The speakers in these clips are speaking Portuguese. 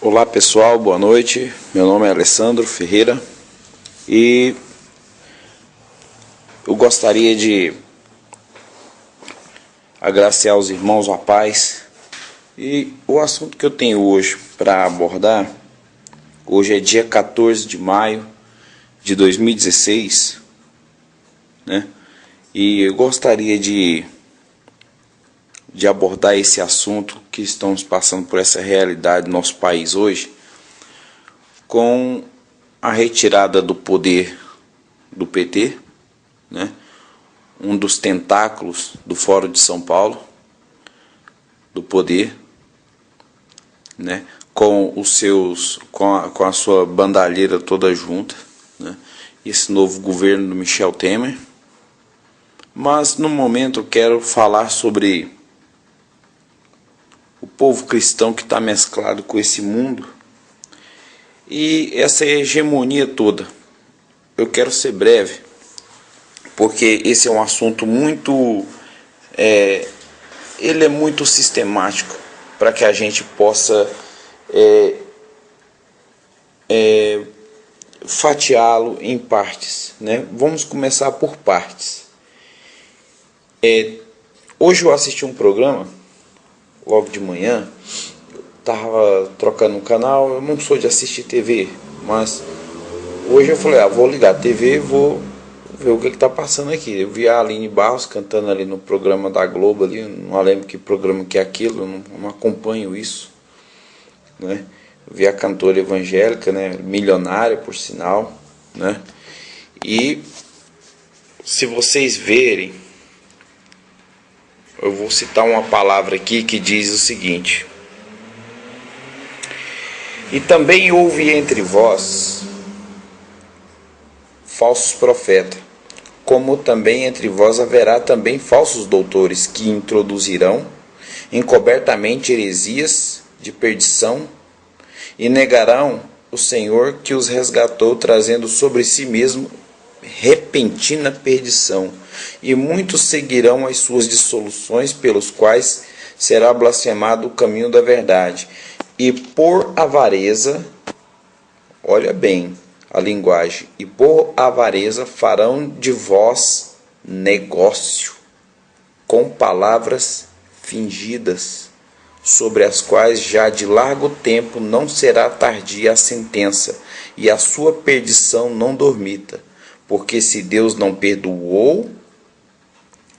Olá pessoal, boa noite. Meu nome é Alessandro Ferreira e eu gostaria de agraciar os irmãos a paz. E o assunto que eu tenho hoje para abordar, hoje é dia 14 de maio de 2016, né? E eu gostaria de abordar esse assunto que estamos passando por essa realidade do nosso país hoje, com a retirada do poder do PT, né? Um dos tentáculos do Fórum de São Paulo, do poder, né? Com a sua bandalheira toda junta, né? Esse novo governo do Michel Temer. Mas no momento eu quero falar sobre o povo cristão que está mesclado com esse mundo e essa hegemonia toda. Eu quero ser breve, porque esse é um assunto muito ele é muito sistemático para que a gente possa fatiá-lo em partes, né? Vamos começar por partes. Hoje eu assisti um programa logo de manhã, estava trocando um canal. Eu não sou de assistir TV, mas hoje eu falei, vou ligar a TV e vou ver o que está passando aqui. Eu vi a Aline Barros cantando ali no programa da Globo, ali, não lembro que programa que é aquilo, não acompanho isso, né? Eu vi a cantora evangélica, né, milionária por sinal, né? E se vocês verem, eu vou citar uma palavra aqui que diz o seguinte: e também houve entre vós falsos profetas, como também entre vós haverá também falsos doutores, que introduzirão encobertamente heresias de perdição, e negarão o Senhor que os resgatou, trazendo sobre si mesmo repentina perdição. E muitos seguirão as suas dissoluções, pelos quais será blasfemado o caminho da verdade. E por avareza, olha bem a linguagem, e por avareza farão de vós negócio com palavras fingidas, sobre as quais já de largo tempo não será tardia a sentença, e a sua perdição não dormita. Porque se Deus não perdoou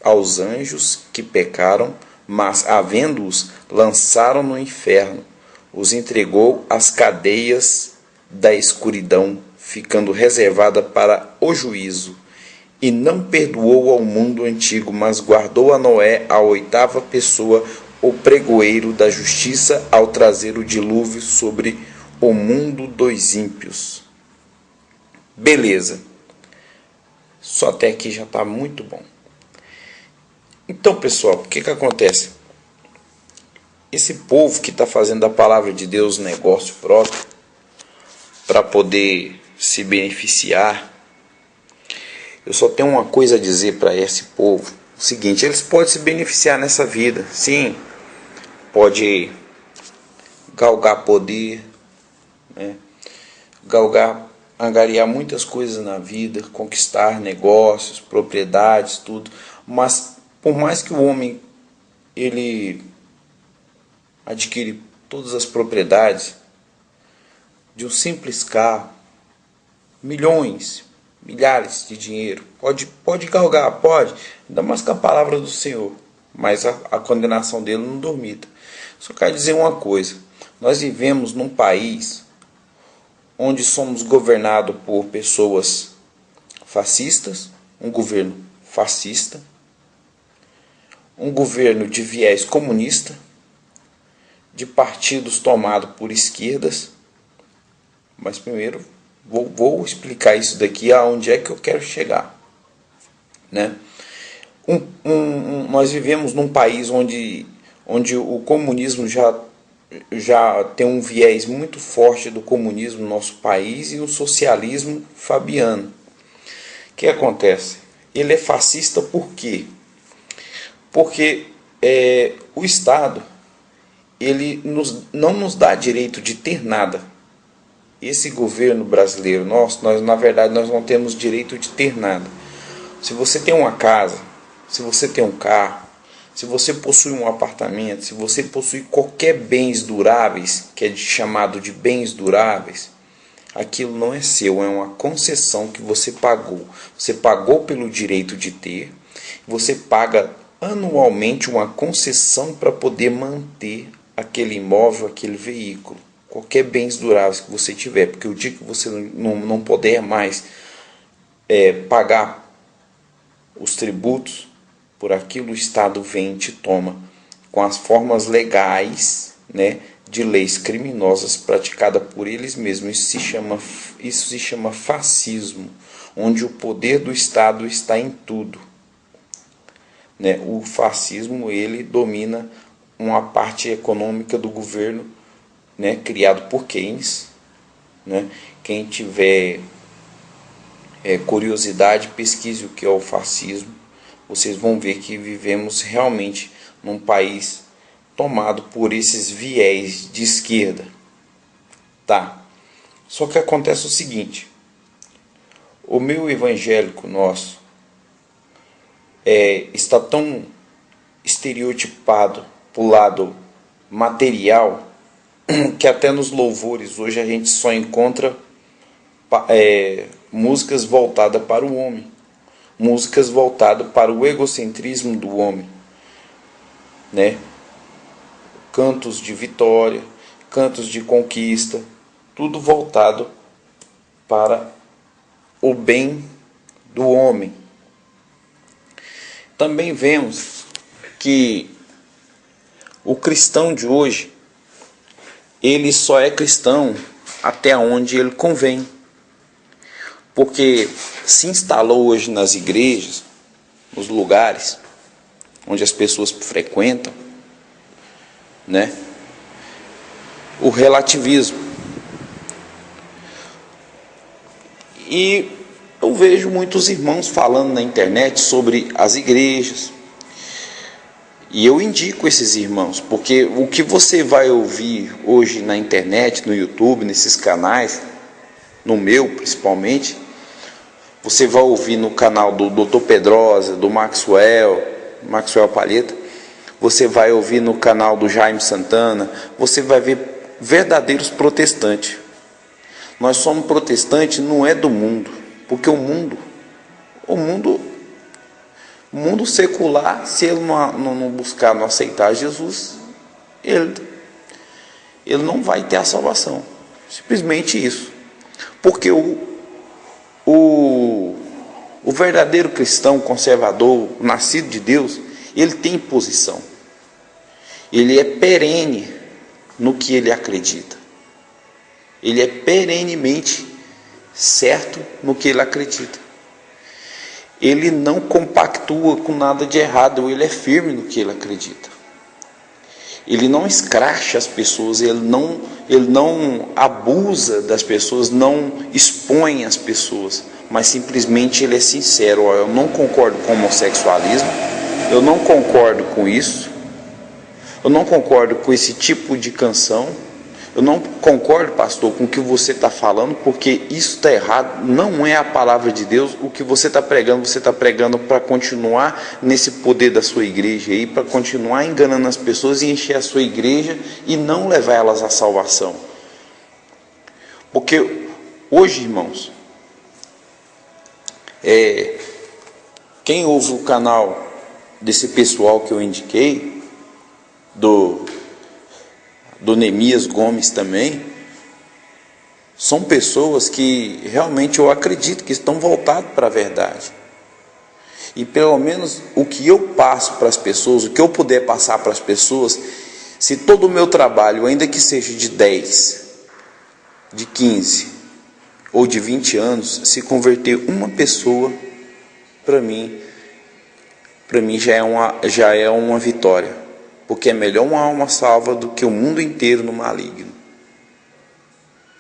aos anjos que pecaram, mas havendo-os lançaram no inferno, os entregou às cadeias da escuridão, ficando reservada para o juízo, e não perdoou ao mundo antigo, mas guardou a Noé, a oitava pessoa, o pregoeiro da justiça, ao trazer o dilúvio sobre o mundo dos ímpios. Beleza. Só até aqui já está muito bom. Então, pessoal, o que acontece? Esse povo que está fazendo da palavra de Deus negócio próprio, para poder se beneficiar, eu só tenho uma coisa a dizer para esse povo: o seguinte, eles podem se beneficiar nessa vida, sim, pode galgar poder, né? Angariar muitas coisas na vida, conquistar negócios, propriedades, tudo, mas por mais que o homem ele adquire todas as propriedades de um simples carro, milhões, milhares de dinheiro, pode galgar, pode, ainda mais com a palavra do Senhor, mas a condenação dele não dormita. Só quero dizer uma coisa: nós vivemos num país onde somos governados por pessoas fascistas, um governo fascista, um governo de viés comunista, de partidos tomados por esquerdas. Mas primeiro vou explicar isso daqui, aonde é que eu quero chegar, né? Nós vivemos num país onde o comunismo já tem um viés muito forte do comunismo no nosso país, e o socialismo fabiano. O que acontece? Ele é fascista por quê? Porque o Estado ele não nos dá direito de ter nada. Esse governo brasileiro nós na verdade nós não temos direito de ter nada. Se você tem uma casa, se você tem um carro, se você possui um apartamento, se você possui qualquer bens duráveis, que é chamado de bens duráveis, aquilo não é seu, é uma concessão que você pagou. Você pagou pelo direito de ter, você paga anualmente uma concessão para poder manter aquele imóvel, aquele veículo, qualquer bens duráveis que você tiver, porque o dia que você não puder mais pagar os tributos por aquilo, o Estado vem e te toma com as formas legais, né, de leis criminosas praticadas por eles mesmos. Isso se chama fascismo, onde o poder do Estado está em tudo, né? O fascismo, ele domina uma parte econômica do governo, né, criado por Keynes, né? Quem tiver curiosidade, pesquise o que é o fascismo. Vocês vão ver que vivemos realmente num país tomado por esses viés de esquerda. Tá? Só que acontece o seguinte: o meio evangélico nosso está tão estereotipado para o lado material que até nos louvores hoje a gente só encontra músicas voltadas para o homem, músicas voltadas para o egocentrismo do homem, né? Cantos de vitória, cantos de conquista, tudo voltado para o bem do homem. Também vemos que o cristão de hoje, ele só é cristão até onde ele convém. Porque se instalou hoje nas igrejas, nos lugares onde as pessoas frequentam, né, o relativismo. E eu vejo muitos irmãos falando na internet sobre as igrejas, e eu indico esses irmãos, porque o que você vai ouvir hoje na internet, no YouTube, nesses canais, no meu principalmente, você vai ouvir no canal do Dr. Pedrosa, do Maxwell Palheta, você vai ouvir no canal do Jaime Santana, você vai ver verdadeiros protestantes. Nós somos protestantes, não é do mundo, porque o mundo secular, se ele não buscar, não aceitar Jesus, ele não vai ter a salvação. Simplesmente isso. Porque o verdadeiro cristão conservador, nascido de Deus, ele tem posição. Ele é perene no que ele acredita. Ele é perenemente certo no que ele acredita. Ele não compactua com nada de errado, ele é firme no que ele acredita. Ele não escracha as pessoas, ele não abusa das pessoas, não expõe as pessoas, mas simplesmente ele é sincero. Eu não concordo com o homossexualismo, eu não concordo com isso, eu não concordo com esse tipo de canção, eu não concordo, pastor, com o que você está falando, porque isso está errado, não é a palavra de Deus. O que você está pregando para continuar nesse poder da sua igreja aí, para continuar enganando as pessoas e encher a sua igreja e não levar elas à salvação. Porque hoje, irmãos, quem ouve o canal desse pessoal que eu indiquei, do Neemias Gomes também, são pessoas que realmente eu acredito que estão voltadas para a verdade. E pelo menos o que eu passo para as pessoas, o que eu puder passar para as pessoas, se todo o meu trabalho, ainda que seja de 10, de 15 ou de 20 anos, se converter uma pessoa, para mim já é uma vitória. Porque é melhor uma alma salva do que o mundo inteiro no maligno.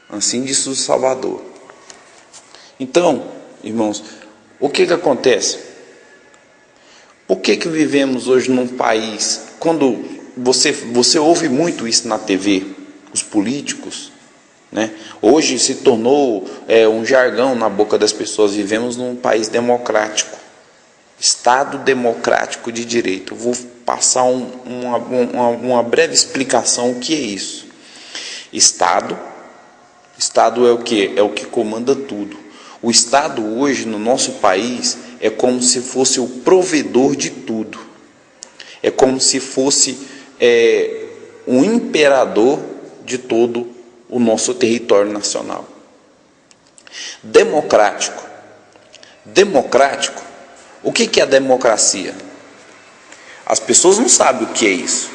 Assim disse o Salvador. Então, irmãos, o que acontece? Por que vivemos hoje num país, quando você ouve muito isso na TV, os políticos, né? Hoje se tornou um jargão na boca das pessoas. Vivemos num país democrático, Estado democrático de direito. Eu vou passar uma breve explicação. O que é isso? Estado é o que? É o que comanda tudo. O Estado hoje no nosso país é como se fosse o provedor de tudo. É como se fosse um imperador de todo o nosso território nacional. Democrático. O que é a democracia? As pessoas não sabem o que é isso.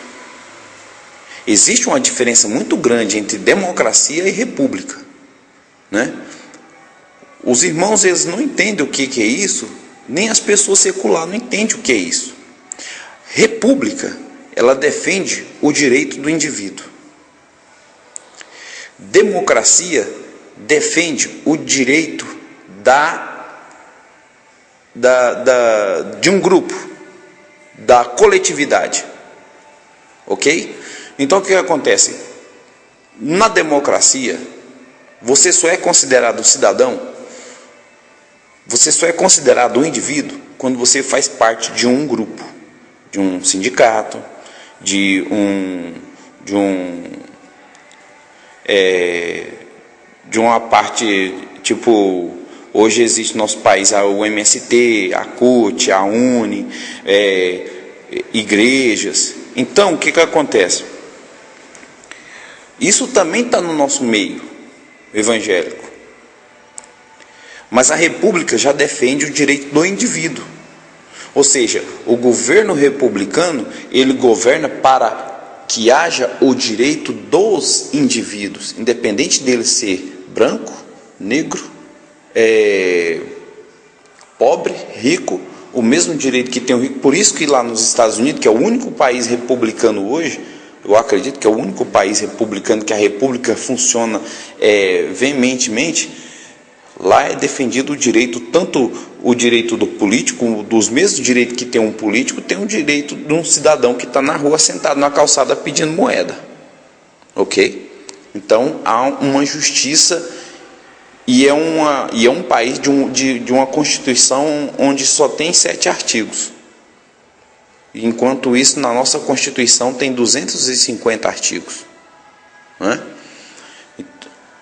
Existe uma diferença muito grande entre democracia e república, né? Os irmãos, eles não entendem o que é isso, nem as pessoas seculares não entendem o que é isso. República, ela defende o direito do indivíduo. Democracia defende o direito de um grupo, da coletividade. Ok? Então o que acontece? Na democracia, você só é considerado cidadão, você só é considerado um indivíduo quando você faz parte de um grupo, de um sindicato, de uma parte, tipo, hoje existe no nosso país o MST, a CUT, a UNE, igrejas. Então, o que acontece? Isso também está no nosso meio evangélico. Mas a república já defende o direito do indivíduo. Ou seja, o governo republicano, ele governa para que haja o direito dos indivíduos, independente dele ser branco, negro, pobre, rico, o mesmo direito que tem o rico. Por isso que lá nos Estados Unidos, que é o único país republicano hoje, eu acredito que é o único país republicano que a república funciona veementemente, lá é defendido o direito, tanto o direito do político, dos mesmos direitos que tem um político, tem o direito de um cidadão que está na rua sentado na calçada pedindo moeda. Ok? Então há uma justiça e é um país de uma Constituição onde só tem 7 artigos. Enquanto isso, na nossa Constituição tem 250 artigos. Né?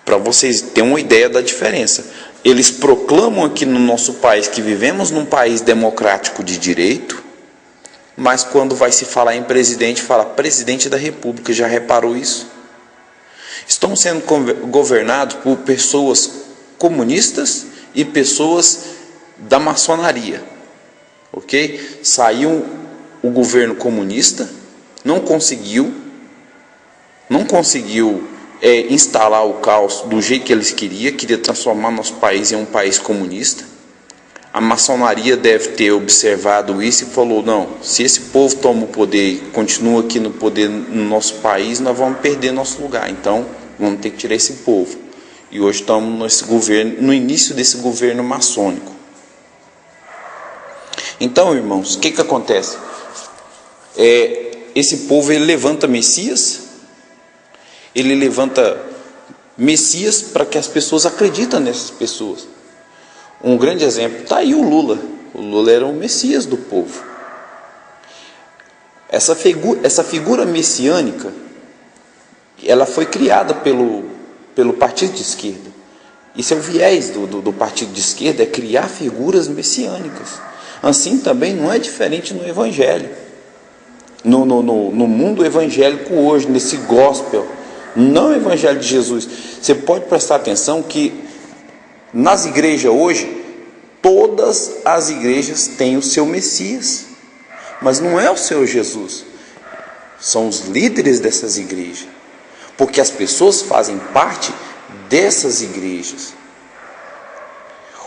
Para vocês terem uma ideia da diferença. Eles proclamam aqui no nosso país que vivemos num país democrático de direito, mas quando vai se falar em presidente, fala presidente da República. Já reparou isso? Estão sendo governados por pessoas comunistas e pessoas da maçonaria. Ok? Saiu o governo comunista, não conseguiu instalar o caos do jeito que eles queria transformar nosso país em um país comunista. A maçonaria deve ter observado isso e falou: não, se esse povo toma o poder e continua aqui no poder no nosso país, nós vamos perder nosso lugar, então vamos ter que tirar esse povo. E hoje estamos nesse governo, no início desse governo maçônico. Então, irmãos, o que acontece? Esse povo, ele levanta Messias, para que as pessoas acreditem nessas pessoas. Um grande exemplo está aí o Lula. O Lula era o Messias do povo. Essa figura messiânica, ela foi criada pelo partido de esquerda. Isso é o viés do partido de esquerda, é criar figuras messiânicas. Assim também não é diferente no evangelho. No mundo evangélico hoje, nesse gospel, não o evangelho de Jesus. Você pode prestar atenção que nas igrejas hoje, todas as igrejas têm o seu Messias, mas não é o seu Jesus. São os líderes dessas igrejas, porque as pessoas fazem parte dessas igrejas.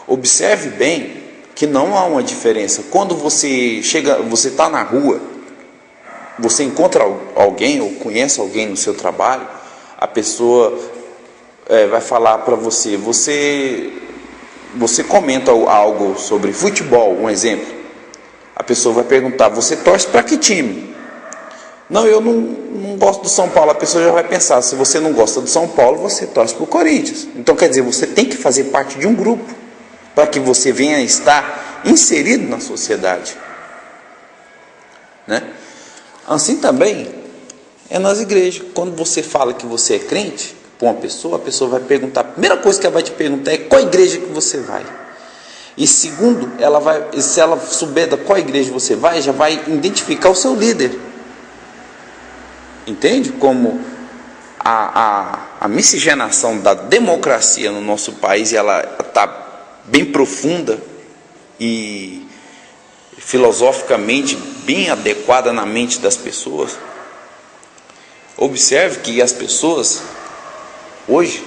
Observe bem que não há uma diferença. Quando você está na rua, você encontra alguém ou conhece alguém no seu trabalho, a pessoa vai falar para você, você comenta algo sobre futebol, um exemplo. A pessoa vai perguntar: você torce para que time? Não, eu não gosto do São Paulo. A pessoa já vai pensar, se você não gosta do São Paulo, você torce para o Corinthians. Então quer dizer, você tem que fazer parte de um grupo, para que você venha estar inserido na sociedade, né? Assim também é nas igrejas. Quando você fala que você é crente para uma pessoa, a pessoa vai perguntar, a primeira coisa que ela vai te perguntar é qual igreja que você vai. E segundo, se ela souber da qual igreja você vai, já vai identificar o seu líder. Entende? Como a miscigenação da democracia no nosso país, ela está bem profunda e filosoficamente bem adequada na mente das pessoas. Observe que as pessoas hoje,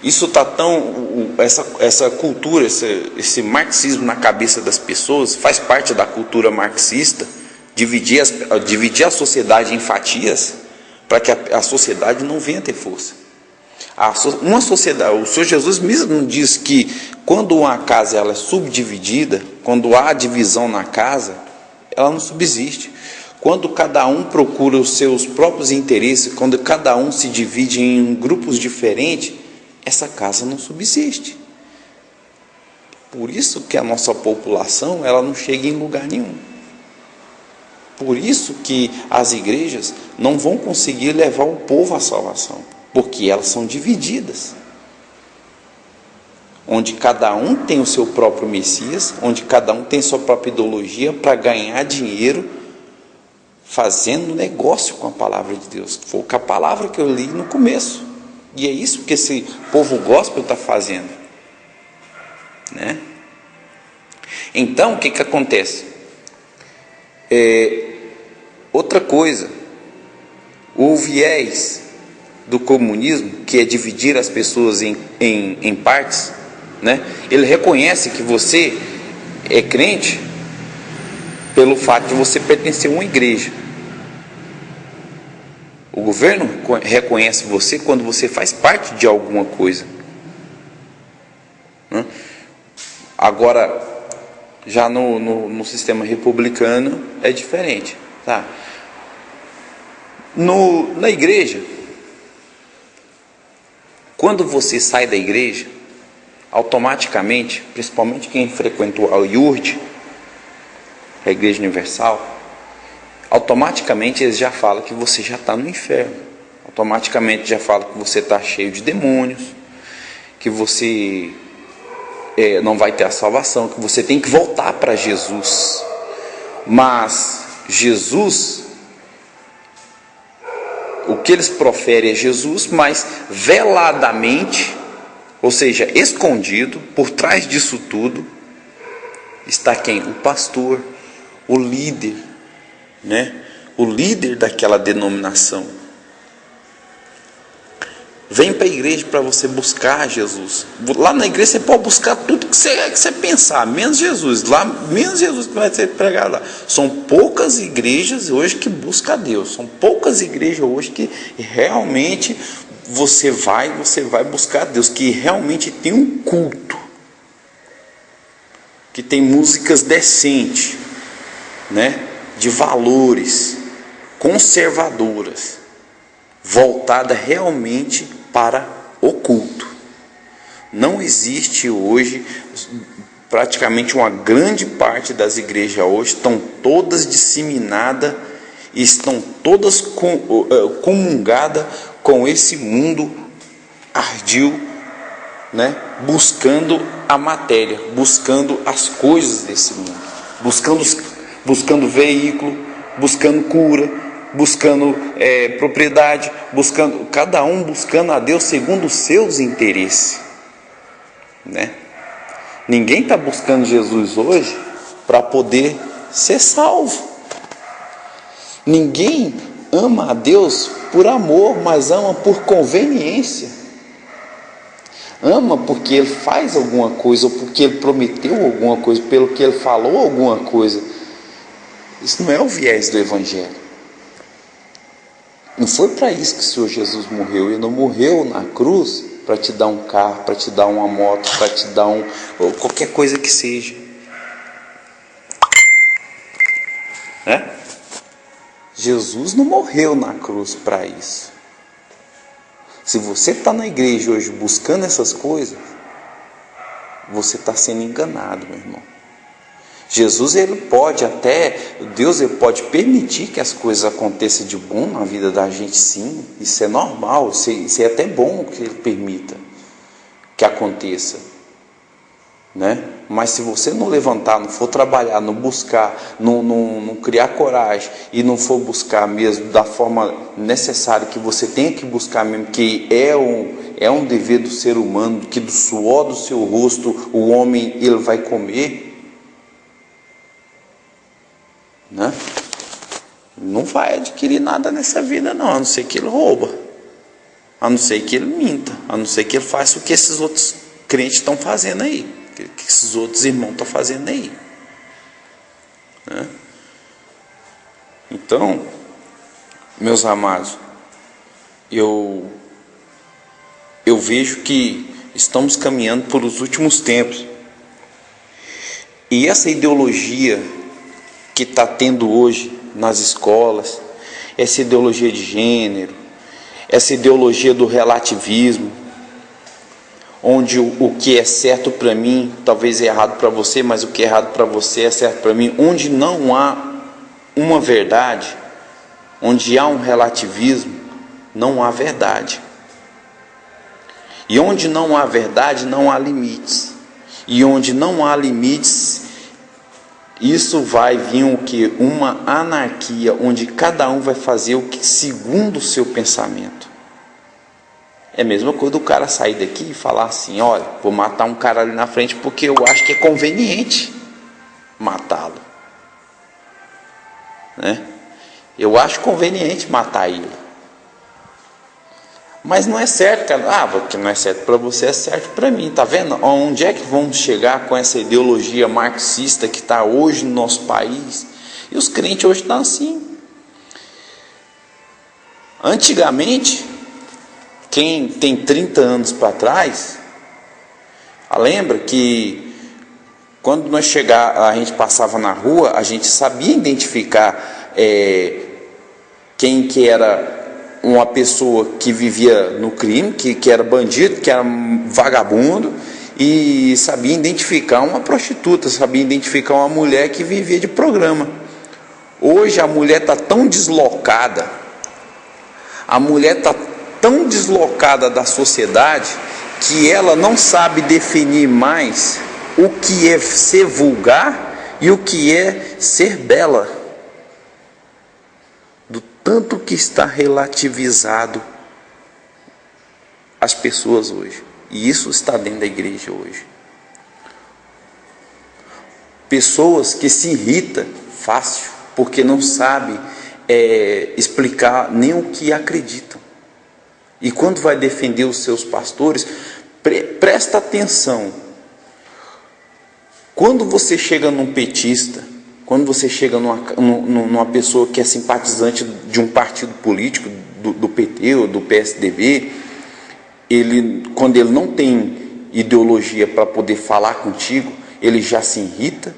isso está tão, essa cultura, esse marxismo na cabeça das pessoas, faz parte da cultura marxista, dividir a sociedade em fatias, para que a sociedade não venha ter força. Uma sociedade, o Senhor Jesus mesmo diz que quando uma casa ela é subdividida, quando há divisão na casa, ela não subsiste. Quando cada um procura os seus próprios interesses, quando cada um se divide em grupos diferentes, essa casa não subsiste. Por isso que a nossa população ela não chega em lugar nenhum. Por isso que as igrejas não vão conseguir levar o povo à salvação, porque elas são divididas. Onde cada um tem o seu próprio Messias, onde cada um tem sua própria ideologia para ganhar dinheiro, fazendo negócio com a palavra de Deus. Foi a palavra que eu li no começo. E é isso que esse povo gospel está fazendo, né? Então, o que acontece? Outra coisa, o viés do comunismo, que é dividir as pessoas em partes, né? Ele reconhece que você é crente pelo fato de você pertencer a uma igreja. O governo reconhece você quando você faz parte de alguma coisa, né? Agora, já no sistema republicano é diferente, tá? Na igreja, quando você sai da igreja, automaticamente, principalmente quem frequentou a IURD, a Igreja Universal, automaticamente eles já falam que você já está no inferno. Automaticamente já falam que você está cheio de demônios, que você não vai ter a salvação, que você tem que voltar para Jesus. Mas Jesus, o que eles proferem é Jesus, mas veladamente, ou seja, escondido, por trás disso tudo, está quem? O pastor, o líder, né? O líder daquela denominação. Vem para a igreja para você buscar Jesus. Lá na igreja você pode buscar tudo que você pensar, menos Jesus. Lá, menos Jesus que vai ser pregado lá. São poucas igrejas hoje que buscam a Deus. São poucas igrejas hoje que realmente você vai buscar a Deus, que realmente tem um culto, que tem músicas decentes, né? De valores, conservadoras, voltada realmente para o culto. Não existe hoje, praticamente uma grande parte das igrejas hoje estão todas disseminadas e estão todas comungadas com esse mundo ardil, né? Buscando a matéria, buscando as coisas desse mundo, buscando veículo, buscando cura, buscando propriedade, cada um buscando a Deus segundo os seus interesses, né? Ninguém está buscando Jesus hoje para poder ser salvo. Ninguém ama a Deus por amor, mas ama por conveniência. Ama porque ele faz alguma coisa, ou porque ele prometeu alguma coisa, pelo que ele falou alguma coisa. Isso não é o viés do Evangelho. Não foi para isso que o Senhor Jesus morreu. Ele não morreu na cruz para te dar um carro, para te dar uma moto, para te dar qualquer coisa que seja, né? Jesus não morreu na cruz para isso. Se você está na igreja hoje buscando essas coisas, você está sendo enganado, meu irmão. Jesus, ele pode permitir que as coisas aconteçam de bom na vida da gente, sim. Isso é normal, isso é até bom que ele permita que aconteça, né? Mas se você não levantar, não for trabalhar, não buscar, não criar coragem e não for buscar mesmo da forma necessária que você tenha que buscar mesmo, que é um dever do ser humano, que do suor do seu rosto o homem ele vai comer, né? Não vai adquirir nada nessa vida não, a não ser que ele rouba, a não ser que ele minta, a não ser que ele faça o que esses outros crentes estão fazendo aí, que esses outros irmãos estão fazendo aí, né? Então, meus amados, eu vejo que estamos caminhando por os últimos tempos, e essa ideologia que está tendo hoje nas escolas, essa ideologia de gênero, essa ideologia do relativismo, onde o que é certo para mim talvez é errado para você, mas o que é errado para você é certo para mim, onde não há uma verdade, onde há um relativismo, não há verdade. E onde não há verdade, não há limites. E onde não há limites, isso vai vir o que? Uma anarquia, onde cada um vai fazer o que segundo o seu pensamento. É a mesma coisa do cara sair daqui e falar assim: olha, vou matar um cara ali na frente porque eu acho que é conveniente matá-lo, né? Eu acho conveniente matar ele. Mas não é certo, cara. Porque não é certo para você, é certo para mim. Tá vendo? Onde é que vamos chegar com essa ideologia marxista que está hoje no nosso país? E os crentes hoje estão assim. Antigamente, quem tem 30 anos para trás, lembra que quando a gente passava na rua, a gente sabia identificar quem que era uma pessoa que vivia no crime, que era bandido, que era vagabundo, e sabia identificar uma prostituta, sabia identificar uma mulher que vivia de programa. Hoje a mulher está tão deslocada, da sociedade, que ela não sabe definir mais o que é ser vulgar e o que é ser bela. Tanto que está relativizado as pessoas hoje. E isso está dentro da igreja hoje. Pessoas que se irritam fácil, porque não sabem explicar nem o que acreditam. E quando vai defender os seus pastores, presta atenção. Quando você chega num petista, quando você chega numa pessoa que é simpatizante de um partido político, do PT ou do PSDB, quando ele não tem ideologia para poder falar contigo, ele já se irrita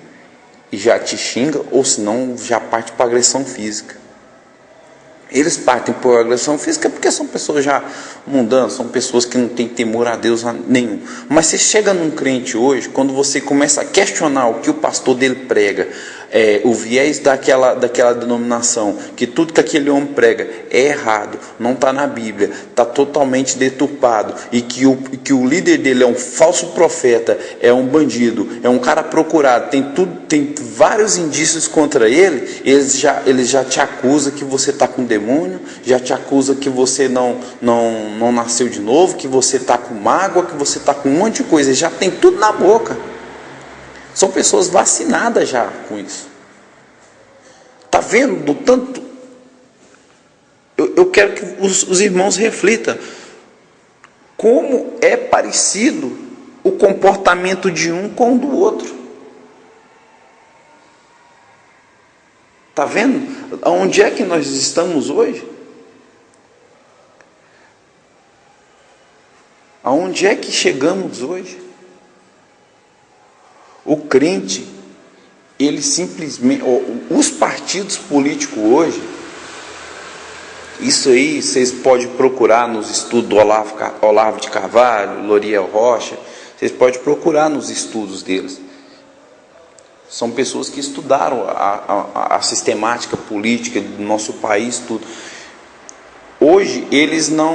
e já te xinga, ou senão já parte para agressão física. Eles partem por agressão física porque são pessoas já mundanas, são pessoas que não têm temor a Deus nenhum. Mas você chega num crente hoje, quando você começa a questionar o que o pastor dele prega, o viés daquela denominação, que tudo que aquele homem prega é errado, não está na Bíblia, está totalmente deturpado, e que o líder dele é um falso profeta, é um bandido, é um cara procurado, tem vários indícios contra ele, eles já te acusam que você está com demônio, já te acusa que você não nasceu de novo, que você está com mágoa, que você está com um monte de coisa, já tem tudo na boca. São pessoas vacinadas já com isso. Está vendo do tanto? Eu quero que os irmãos reflitam como é parecido o comportamento de um com o do outro. Está vendo? Onde é que nós estamos hoje? Aonde é que chegamos hoje? O crente, ele simplesmente, os partidos políticos hoje, Isso aí vocês podem procurar nos estudos do Olavo de Carvalho, Loriel Rocha, vocês podem procurar nos estudos deles. São pessoas que estudaram a sistemática política do nosso país, tudo. Hoje, eles não...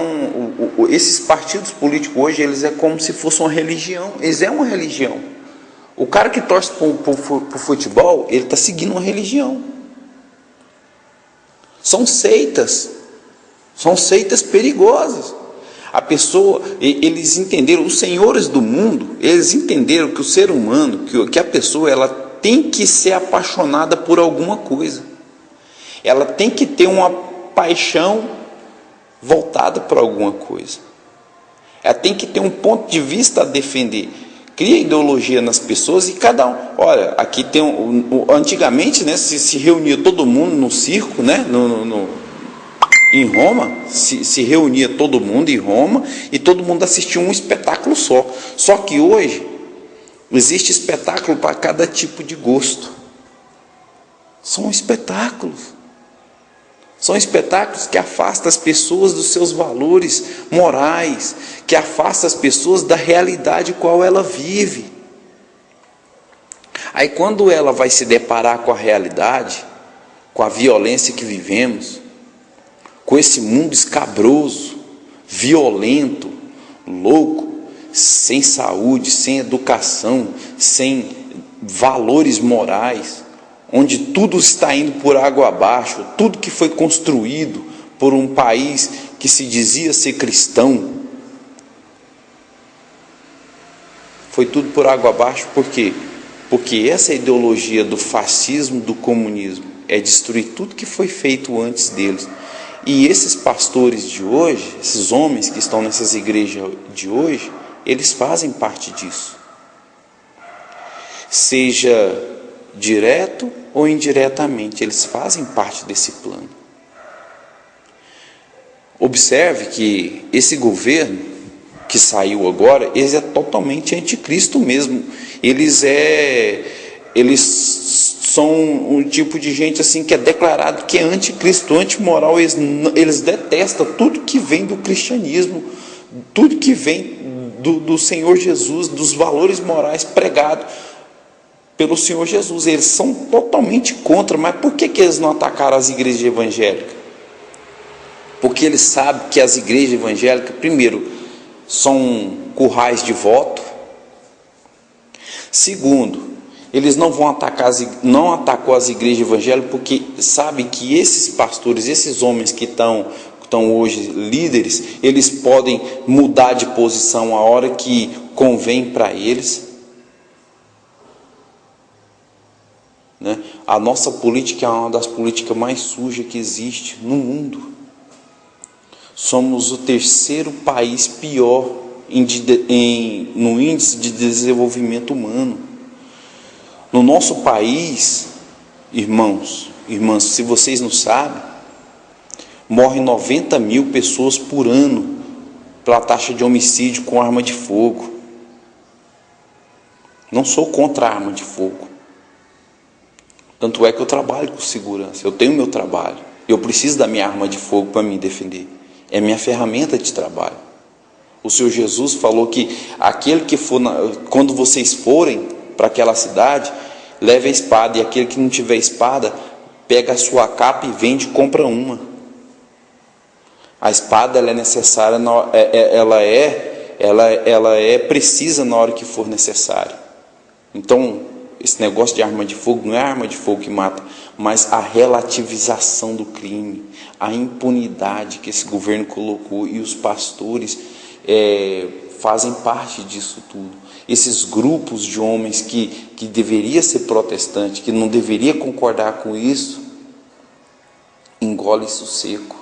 Esses partidos políticos hoje, eles é como se fosse uma religião. Eles é uma religião. O cara que torce para o futebol, ele está seguindo uma religião. São seitas. São seitas perigosas. A pessoa, eles entenderam, os senhores do mundo, eles entenderam que o ser humano, que a pessoa, ela tem que ser apaixonada por alguma coisa. Ela tem que ter uma paixão voltada para alguma coisa. Ela tem que ter um ponto de vista a defender. Cria ideologia nas pessoas e cada um... Olha, aqui tem antigamente, né, se reunia todo mundo no circo, né, em Roma, se reunia todo mundo em Roma e todo mundo assistia um espetáculo só. Só que hoje existe espetáculo para cada tipo de gosto. São espetáculos. São espetáculos que afastam as pessoas dos seus valores morais, que afastam as pessoas da realidade qual ela vive. Aí quando ela vai se deparar com a realidade, com a violência que vivemos, com esse mundo escabroso, violento, louco, sem saúde, sem educação, sem valores morais, onde tudo está indo por água abaixo, tudo que foi construído por um país que se dizia ser cristão, foi tudo por água abaixo. Por quê? Porque essa ideologia do fascismo, do comunismo, é destruir tudo que foi feito antes deles. E esses pastores de hoje, esses homens que estão nessas igrejas de hoje, eles fazem parte disso. Seja direto ou indiretamente, eles fazem parte desse plano. Observe que esse governo que saiu agora, eles é totalmente anticristo mesmo. Eles são um tipo de gente assim que é declarado que é anticristo, antimoral. Eles detestam tudo que vem do cristianismo, tudo que vem do Senhor Jesus, dos valores morais pregados pelo Senhor Jesus. Eles são totalmente contra. Mas por que eles não atacaram as igrejas evangélicas? Porque eles sabem que as igrejas evangélicas, primeiro, são currais de voto. Segundo, eles não vão atacar, não atacou as igrejas evangélicas porque sabe que esses pastores, esses homens que estão hoje líderes, eles podem mudar de posição a hora que convém para eles. Né? A nossa política é uma das políticas mais sujas que existe no mundo. Somos o terceiro país pior no índice de desenvolvimento humano. No nosso país, irmãos, irmãs, se vocês não sabem, morrem 90 mil pessoas por ano pela taxa de homicídio com arma de fogo. Não sou contra a arma de fogo. Tanto é que eu trabalho com segurança, eu tenho meu trabalho. Eu preciso da minha arma de fogo para me defender. É minha ferramenta de trabalho. O Senhor Jesus falou que aquele que for, quando vocês forem para aquela cidade, leve a espada, e aquele que não tiver espada, pega a sua capa e vende e compra uma. A espada ela é necessária, ela é precisa na hora que for necessário. Então, esse negócio de arma de fogo não é a arma de fogo que mata, mas a relativização do crime, a impunidade que esse governo colocou, e os pastores fazem parte disso tudo. Esses grupos de homens que deveria ser protestante, que não deveria concordar com isso, engole isso seco.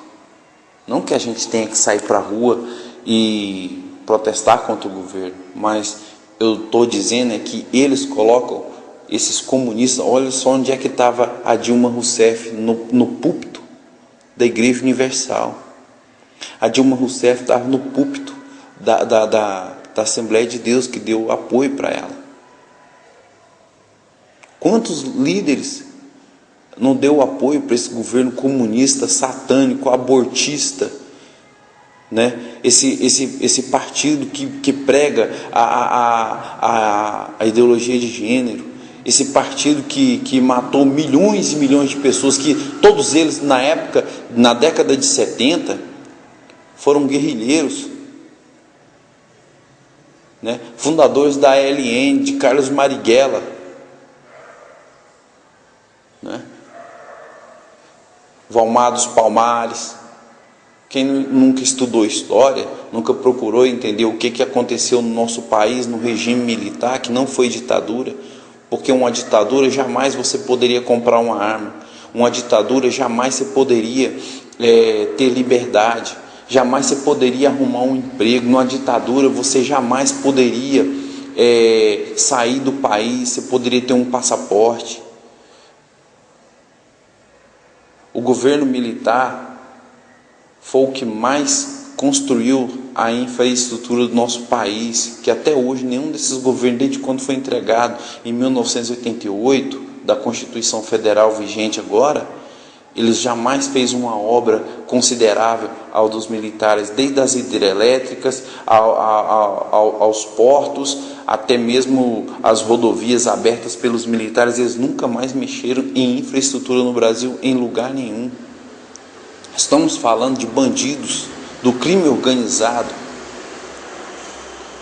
Não que a gente tenha que sair para a rua e protestar contra o governo, mas eu estou dizendo que eles colocam esses comunistas. Olha só onde é que estava a Dilma Rousseff, no púlpito da Igreja Universal. A Dilma Rousseff estava no púlpito da Assembleia de Deus, que deu apoio para ela. Quantos líderes não deu apoio para esse governo comunista, satânico, abortista, né? Esse partido que prega a ideologia de gênero, esse partido que matou milhões e milhões de pessoas, que todos eles na época, na década de 70, foram guerrilheiros, né? Fundadores da ALN, de Carlos Marighella, né? Valmar dos Palmares. Quem nunca estudou história, nunca procurou entender o que aconteceu no nosso país, no regime militar, que não foi ditadura, porque uma ditadura jamais você poderia comprar uma arma, uma ditadura jamais você poderia ter liberdade, jamais você poderia arrumar um emprego, numa ditadura você jamais poderia sair do país, você poderia ter um passaporte. O governo militar foi o que mais construiu a infraestrutura do nosso país, que até hoje nenhum desses governos, desde quando foi entregado em 1988, da Constituição Federal vigente agora, eles jamais fez uma obra considerável ao dos militares, desde as hidrelétricas, aos portos, até mesmo as rodovias abertas pelos militares. Eles nunca mais mexeram em infraestrutura no Brasil em lugar nenhum. Estamos falando de bandidos, do crime organizado.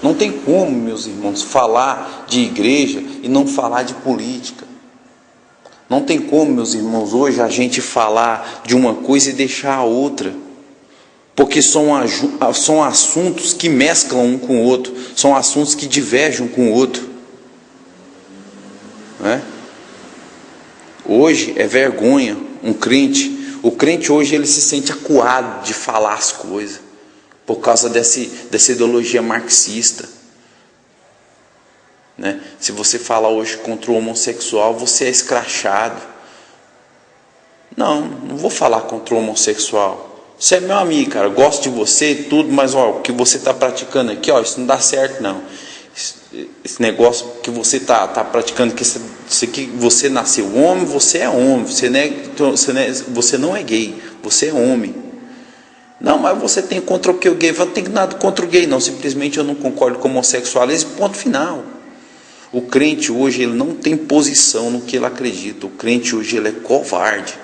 Não tem como, meus irmãos, falar de igreja e não falar de política. Não tem como, meus irmãos, hoje a gente falar de uma coisa e deixar a outra. Porque são assuntos que mesclam um com o outro, são assuntos que divergem um com o outro. Né? Hoje é vergonha um crente. O crente hoje ele se sente acuado de falar as coisas por causa dessa ideologia marxista, né? Se você fala hoje contra o homossexual, você é escrachado. Não vou falar contra o homossexual. Você é meu amigo, cara, eu gosto de você e tudo, mas o que você está praticando aqui, isso não dá certo não. Esse negócio que você está praticando, que você nasceu homem, você é homem, você não é gay, você é homem. Não, mas você tem contra o que o gay? Eu não tenho nada contra o gay, não, simplesmente eu não concordo com o homossexualismo, ponto final. O crente hoje ele não tem posição no que ele acredita, o crente hoje ele é covarde.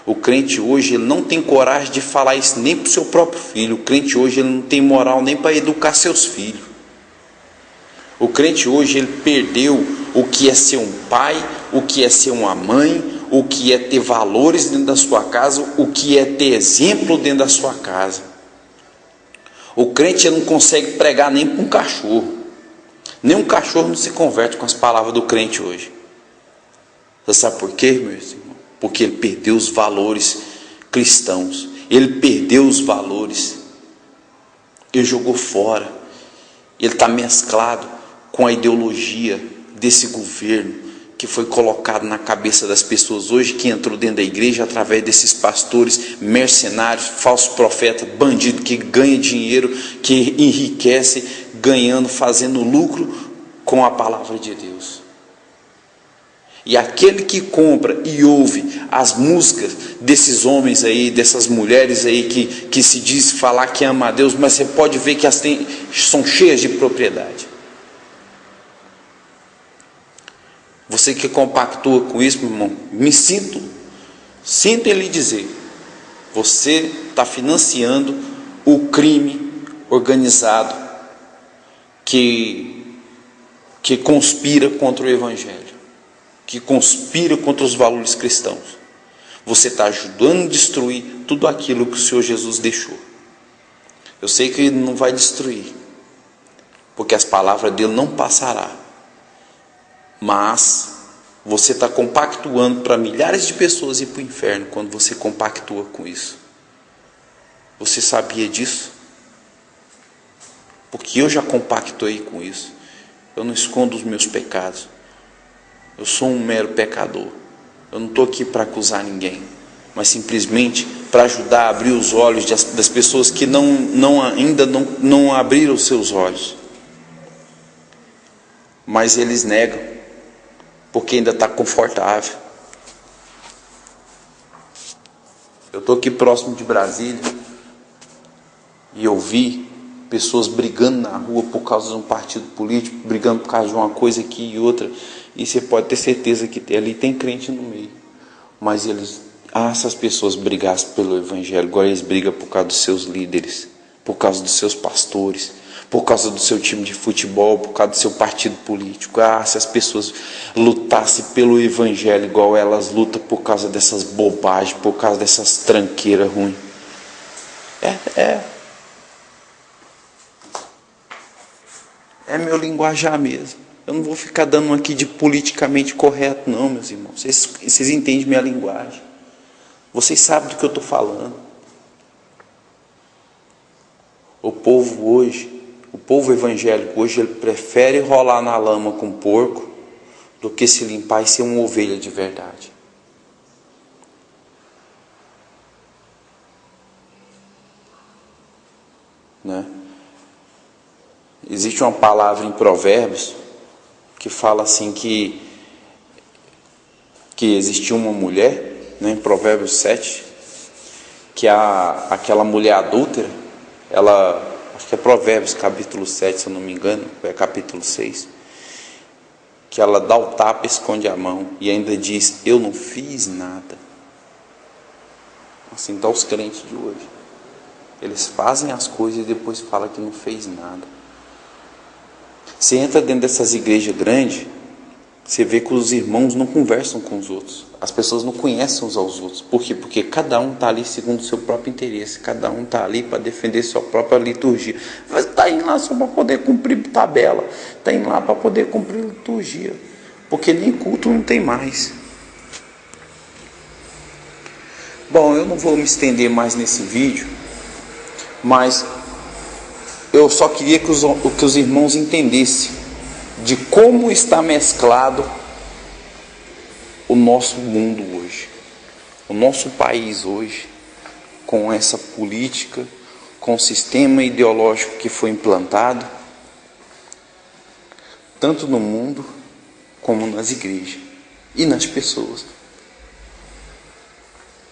O crente hoje ele não tem coragem de falar isso nem para o seu próprio filho, o crente hoje ele não tem moral nem para educar seus filhos. O crente hoje ele perdeu o que é ser um pai, o que é ser uma mãe, o que é ter valores dentro da sua casa, o que é ter exemplo dentro da sua casa. O crente ele não consegue pregar nem para um cachorro. Nem um cachorro não se converte com as palavras do crente hoje. Você sabe por quê, meu irmão? Porque ele perdeu os valores cristãos. Ele perdeu os valores. Ele jogou fora. Ele está mesclado com a ideologia desse governo que foi colocado na cabeça das pessoas hoje, que entrou dentro da igreja através desses pastores mercenários, falsos profetas, bandidos que ganham dinheiro, que enriquece, ganhando, fazendo lucro com a palavra de Deus. E aquele que compra e ouve as músicas desses homens aí, dessas mulheres aí que se diz falar que ama a Deus, mas você pode ver que elas são cheias de propriedade. Você que compactua com isso, meu irmão, sinto em lhe dizer, você está financiando o crime organizado que conspira contra o Evangelho, que conspira contra os valores cristãos. Você está ajudando a destruir tudo aquilo que o Senhor Jesus deixou. Eu sei que Ele não vai destruir, porque as palavras dele não passará. Mas você está compactuando para milhares de pessoas ir para o inferno quando você compactua com isso. Você sabia disso? Porque eu já compactuei com isso. Eu não escondo os meus pecados. Eu sou um mero pecador. Eu não estou aqui para acusar ninguém, mas simplesmente para ajudar a abrir os olhos das pessoas que ainda não abriram os seus olhos. Mas eles negam, porque ainda está confortável. Eu estou aqui próximo de Brasília e eu vi pessoas brigando na rua por causa de um partido político, brigando por causa de uma coisa aqui e outra, e você pode ter certeza que ali tem crente no meio, mas essas pessoas brigassem pelo evangelho, agora eles brigam por causa dos seus líderes, por causa dos seus pastores, por causa do seu time de futebol, por causa do seu partido político. Se as pessoas lutassem pelo evangelho igual elas lutam por causa dessas bobagens, por causa dessas tranqueiras ruins. É meu linguajar mesmo. Eu não vou ficar dando aqui de politicamente correto não, meus irmãos. Vocês entendem minha linguagem. Vocês sabem do que eu estou falando. O povo evangélico hoje, ele prefere rolar na lama com porco do que se limpar e ser uma ovelha de verdade. Né? Existe uma palavra em Provérbios que fala assim que existia uma mulher, né, em Provérbios 7, que aquela mulher adúltera, acho que é Provérbios capítulo 7, se eu não me engano, é capítulo 6, que ela dá o tapa, esconde a mão e ainda diz: eu não fiz nada. Assim estão os crentes de hoje. Eles fazem as coisas e depois falam que não fez nada. Você entra dentro dessas igrejas grandes, você vê que os irmãos não conversam com os outros. As pessoas não conhecem uns aos outros. Por quê? Porque cada um está ali segundo o seu próprio interesse. Cada um está ali para defender sua própria liturgia. Mas está indo lá só para poder cumprir tabela. Está indo lá para poder cumprir liturgia. Porque nem culto não tem mais. Bom, eu não vou me estender mais nesse vídeo. Mas eu só queria que os irmãos entendessem de como está mesclado o nosso mundo hoje, o nosso país hoje, com essa política, com o sistema ideológico que foi implantado, tanto no mundo como nas igrejas e nas pessoas.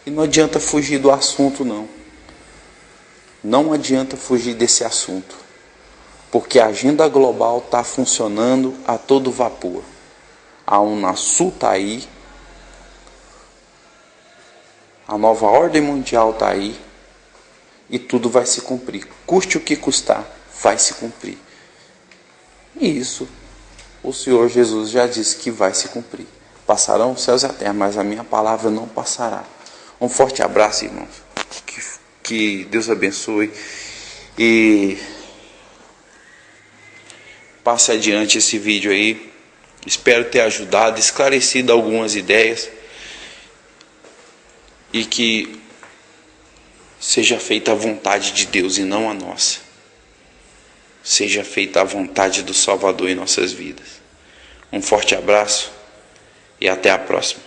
E não adianta fugir do assunto, não. Não adianta fugir desse assunto, porque a agenda global está funcionando a todo vapor. A Unasul está aí, a nova ordem mundial está aí, e tudo vai se cumprir. Custe o que custar, vai se cumprir. E isso, o Senhor Jesus já disse que vai se cumprir. Passarão os céus e a terra, mas a minha palavra não passará. Um forte abraço, irmãos. Que Deus abençoe e passe adiante esse vídeo aí. Espero ter ajudado, esclarecido algumas ideias e que seja feita a vontade de Deus e não a nossa. Seja feita a vontade do Salvador em nossas vidas. Um forte abraço e até a próxima.